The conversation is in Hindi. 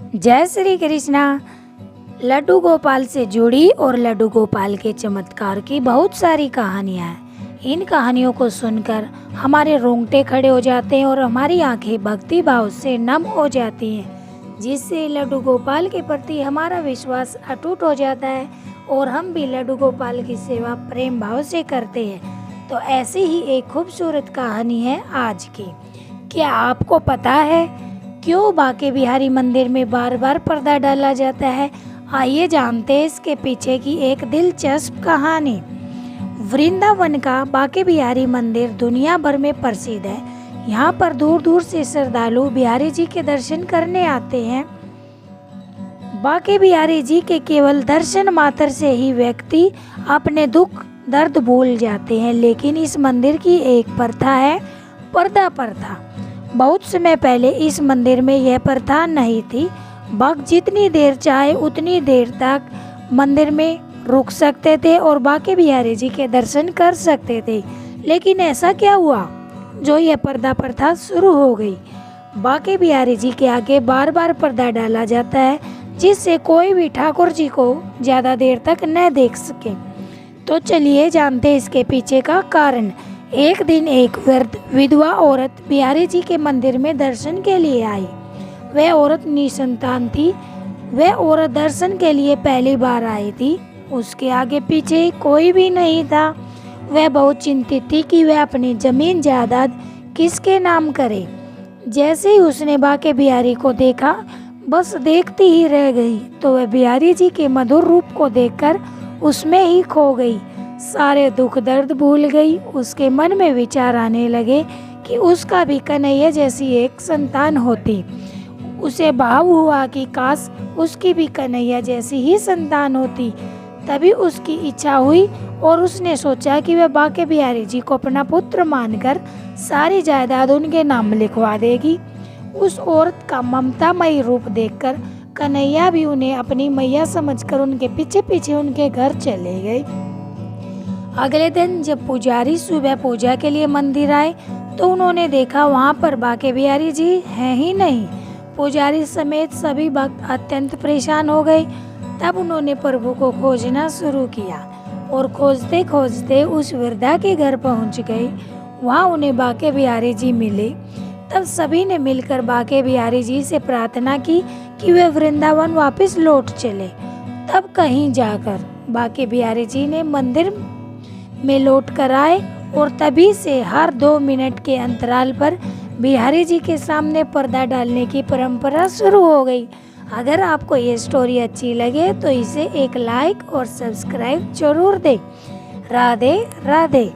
जय श्री कृष्णा। लड्डू गोपाल से जुड़ी और लड्डू गोपाल के चमत्कार की बहुत सारी कहानियाँ हैं। इन कहानियों को सुनकर हमारे रोंगटे खड़े हो जाते हैं और हमारी आंखें भक्ति भाव से नम हो जाती हैं, जिससे लड्डू गोपाल के प्रति हमारा विश्वास अटूट हो जाता है और हम भी लड्डू गोपाल की सेवा प्रेम भाव से करते हैं। तो ऐसी ही एक खूबसूरत कहानी है आज की। क्या आपको पता है क्यों बांके बिहारी मंदिर में बार बार पर्दा डाला जाता है? आइए जानते हैं इसके पीछे की एक दिलचस्प कहानी। वृंदावन का बांके बिहारी मंदिर दुनिया भर में प्रसिद्ध है। यहाँ पर दूर दूर से श्रद्धालु बिहारी जी के दर्शन करने आते हैं। बांके बिहारी जी के केवल दर्शन मात्र से ही व्यक्ति अपने दुख दर्द भूल जाते हैं। लेकिन इस मंदिर की एक प्रथा है, पर्दा प्रथा। बहुत समय पहले इस मंदिर में यह प्रथा नहीं थी। भक्त जितनी देर चाहे उतनी देर तक मंदिर में रुक सकते थे और बांके बिहारी जी के दर्शन कर सकते थे। लेकिन ऐसा क्या हुआ जो यह पर्दा प्रथा शुरू हो गई? बांके बिहारी जी के आगे बार बार पर्दा डाला जाता है, जिससे कोई भी ठाकुर जी को ज़्यादा देर तक न देख सके। तो चलिए जानते हैं इसके पीछे का कारण। एक दिन एक वृद्ध विधवा औरत बिहारी जी के मंदिर में दर्शन के लिए आई। वह औरत निसंतान थी। वह औरत दर्शन के लिए पहली बार आई थी। उसके आगे पीछे कोई भी नहीं था। वह बहुत चिंतित थी कि वह अपनी जमीन जायदाद किसके नाम करे। जैसे ही उसने बांके बिहारी को देखा, बस देखती ही रह गई। तो वह बिहारी जी के मधुर रूप को देखकर उसमें ही खो गई। सारे दुख दर्द भूल गई। उसके मन में विचार आने लगे कि उसका भी कन्हैया जैसी एक संतान होती। उसे भाव हुआ कि काश उसकी भी कन्हैया जैसी ही संतान होती। तभी उसकी इच्छा हुई और उसने सोचा कि वह बांके बिहारी जी को अपना पुत्र मानकर सारी जायदाद उनके नाम लिखवा देगी। उस औरत का ममतामयी रूप देखकर कन्हैया भी उन्हें अपनी मैया समझकर उनके पीछे पीछे उनके घर चले गए। अगले दिन जब पुजारी सुबह पूजा के लिए मंदिर आए तो उन्होंने देखा वहाँ पर बांके बिहारी जी हैं ही नहीं। पुजारी समेत सभी भक्त अत्यंत परेशान हो गए। तब उन्होंने प्रभु को खोजना शुरू किया और खोजते खोजते उस वृद्धा के घर पहुँच गए। वहाँ उन्हें बांके बिहारी जी मिले। तब सभी ने मिलकर बांके बिहारी जी से प्रार्थना की कि वे वृंदावन वापस लौट चले। तब कहीं जाकर बांके बिहारी जी ने मंदिर में लौट कर आए और तभी से हर 2 मिनट के अंतराल पर बिहारी जी के सामने पर्दा डालने की परंपरा शुरू हो गई। अगर आपको ये स्टोरी अच्छी लगे तो इसे एक लाइक और सब्सक्राइब जरूर दें। राधे राधे।